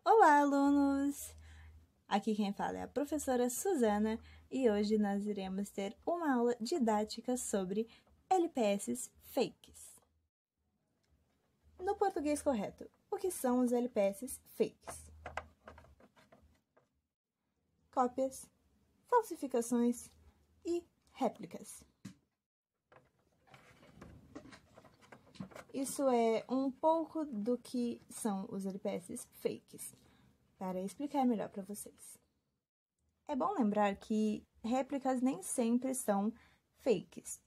Olá, alunos! Aqui quem fala é a professora Suzana e hoje nós iremos ter uma aula didática sobre LPS fakes. No português correto, o que são os LPS fakes? Cópias, falsificações e réplicas. Isso é um pouco do que são os LPS fakes, para explicar melhor para vocês. É bom lembrar que réplicas nem sempre são fakes.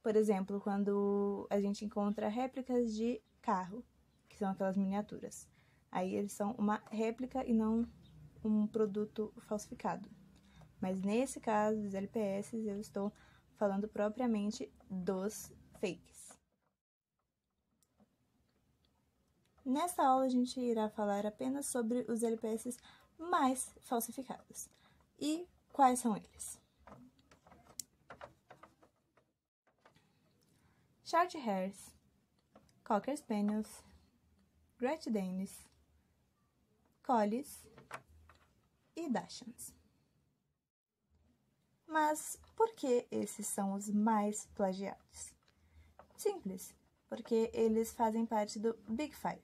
Por exemplo, quando a gente encontra réplicas de carro, que são aquelas miniaturas. Aí eles são uma réplica e não um produto falsificado. Mas nesse caso dos LPS, eu estou falando propriamente dos fakes. Nesta aula, a gente irá falar apenas sobre os LPS mais falsificados. E quais são eles? Short Hairs, Cocker Spaniels, Great Danes, Collies e Dachshunds. Mas por que esses são os mais plagiados? Simples, porque eles fazem parte do Big Five.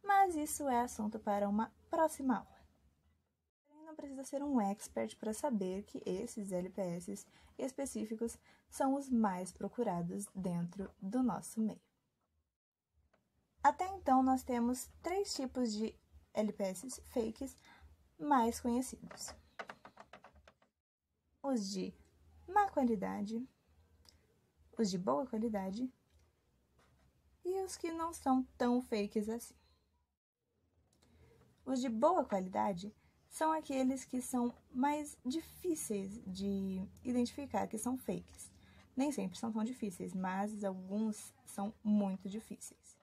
Mas isso é assunto para uma próxima aula. Não precisa ser um expert para saber que esses LPS específicos são os mais procurados dentro do nosso meio. Até então, nós temos 3 tipos de LPS fakes mais conhecidos. Os de má qualidade, os de boa qualidade e os que não são tão fakes assim. Os de boa qualidade são aqueles que são mais difíceis de identificar que são fakes. Nem sempre são tão difíceis, mas alguns são muito difíceis.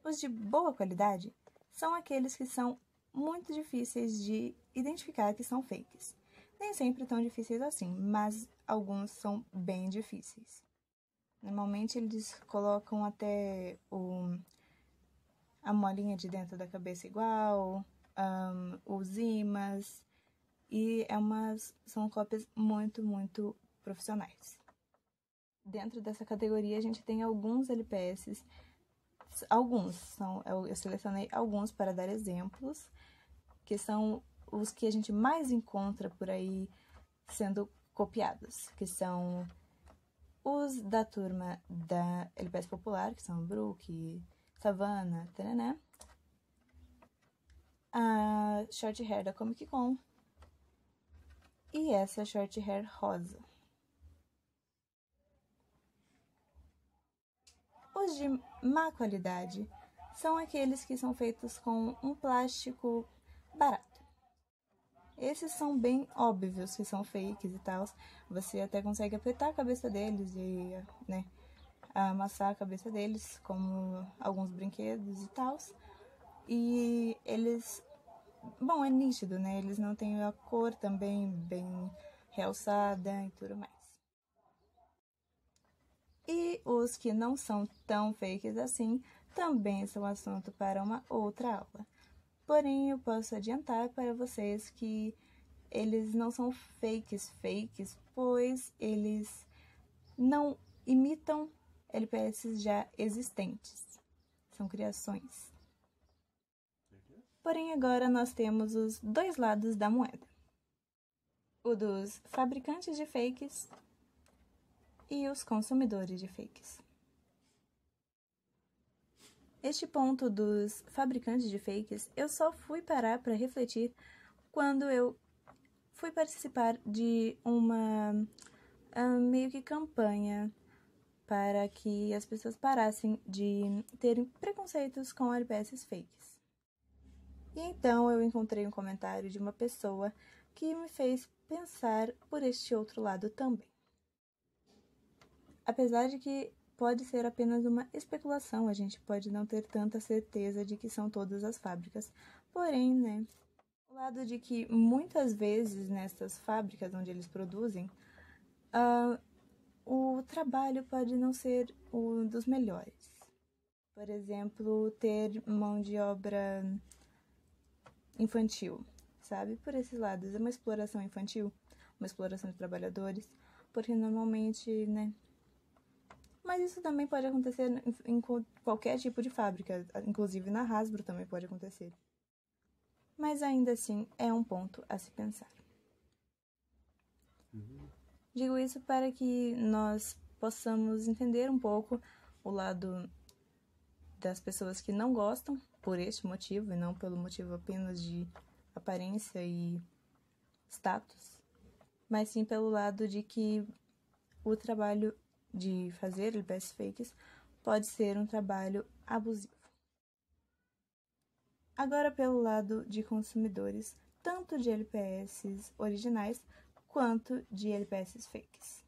Os de boa qualidade são aqueles que são muito difíceis de identificar que são fakes. Nem sempre tão difíceis assim, mas alguns são bem difíceis. Normalmente eles colocam até a molinha de dentro da cabeça igual, os ímãs, e são cópias muito profissionais. Dentro dessa categoria a gente tem alguns LPS, eu selecionei alguns para dar exemplos, que são os que a gente mais encontra por aí sendo copiados, que são os da turma da LPS Popular, que são Brook, Savannah, Taraná, a Short Hair da Comic Con e essa Short Hair rosa. Os de má qualidade são aqueles que são feitos com um plástico barato. Esses são bem óbvios que são fakes e tal. Você até consegue apertar a cabeça deles e, amassar a cabeça deles, como alguns brinquedos e tal. E eles, é nítido, né? Eles não têm a cor também bem realçada e tudo mais. E os que não são tão fakes assim também são assunto para uma outra aula. Porém, eu posso adiantar para vocês que eles não são fakes, pois eles não imitam LPS já existentes. São criações. Porém, agora nós temos os dois lados da moeda. O dos fabricantes de fakes e os consumidores de fakes. Este ponto dos fabricantes de fakes, eu só fui parar para refletir quando eu fui participar de uma meio que campanha para que as pessoas parassem de terem preconceitos com LPS fakes. E então eu encontrei um comentário de uma pessoa que me fez pensar por este outro lado também. Apesar de que pode ser apenas uma especulação, a gente pode não ter tanta certeza de que são todas as fábricas. Porém, o lado de que muitas vezes nessas fábricas onde eles produzem, o trabalho pode não ser um dos melhores. Por exemplo, ter mão de obra infantil, sabe? Por esses lados, é uma exploração infantil, uma exploração de trabalhadores, porque normalmente, né? Mas isso também pode acontecer em qualquer tipo de fábrica, inclusive na Hasbro também pode acontecer. Mas ainda assim é um ponto a se pensar. Digo isso para que nós possamos entender um pouco o lado das pessoas que não gostam por este motivo e não pelo motivo apenas de aparência e status, mas sim pelo lado de que o trabalho de fazer LPS fakes pode ser um trabalho abusivo. Agora pelo lado de consumidores, tanto de LPS originais quanto de LPS fakes.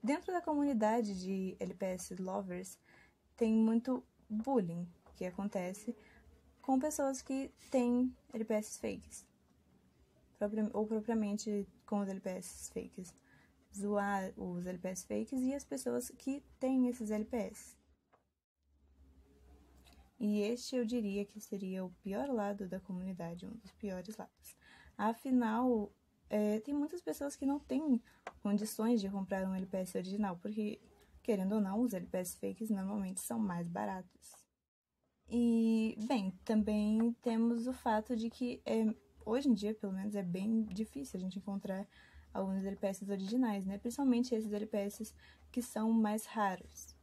Dentro da comunidade de LPS lovers, tem muito bullying que acontece com pessoas que têm LPS fakes, ou propriamente com os LPS fakes. Zoar os LPS fakes e as pessoas que têm esses LPS. E este eu diria que seria o pior lado da comunidade, um dos piores lados. Afinal, tem muitas pessoas que não têm condições de comprar um LPS original, porque, querendo ou não, os LPS fakes normalmente são mais baratos. E, bem, também temos o fato de que, hoje em dia, pelo menos, é bem difícil a gente encontrar alguns LPS originais, né? Principalmente esses LPS que são mais raros.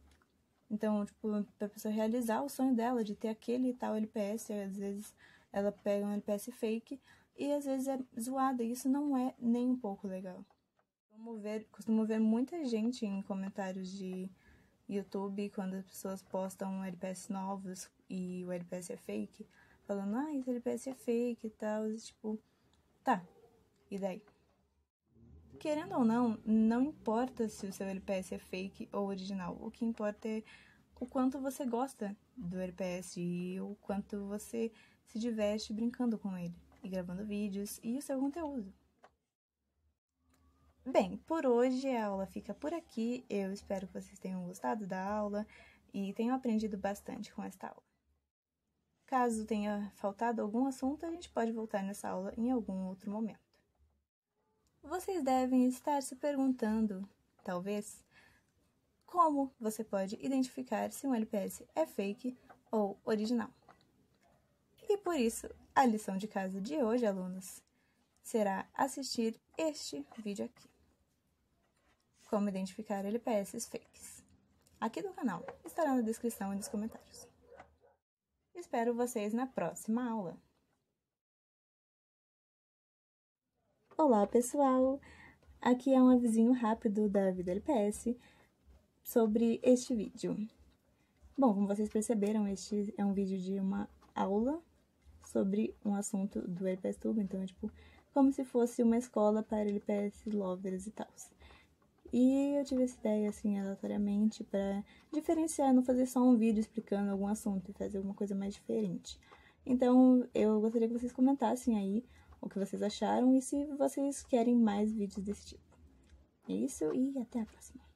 Então, tipo, pra pessoa realizar o sonho dela de ter aquele e tal LPS, às vezes ela pega um LPS fake e às vezes é zoada, e isso não é nem um pouco legal. Costumo ver muita gente em comentários de YouTube, quando as pessoas postam LPS novos e o LPS é fake, falando, esse LPS é fake e tal, e, tipo, tá, e daí? Querendo ou não, não importa se o seu LPS é fake ou original. O que importa é o quanto você gosta do LPS e o quanto você se diverte brincando com ele e gravando vídeos e o seu conteúdo. Bem, por hoje a aula fica por aqui. Eu espero que vocês tenham gostado da aula e tenham aprendido bastante com esta aula. Caso tenha faltado algum assunto, a gente pode voltar nessa aula em algum outro momento. Vocês devem estar se perguntando, talvez, como você pode identificar se um LPS é fake ou original. E por isso, a lição de casa de hoje, alunos, será assistir este vídeo aqui. Como identificar LPS fakes. Aqui do canal, estará na descrição e nos comentários. Espero vocês na próxima aula. Olá, pessoal! Aqui é um avisinho rápido da Vida LPS sobre este vídeo. Bom, como vocês perceberam, este é um vídeo de uma aula sobre um assunto do LPS Tubo, então é tipo como se fosse uma escola para LPS lovers e tal. E eu tive essa ideia, assim, aleatoriamente, para diferenciar, não fazer só um vídeo explicando algum assunto e fazer alguma coisa mais diferente. Então, eu gostaria que vocês comentassem aí o que vocês acharam e se vocês querem mais vídeos desse tipo. É isso e até a próxima!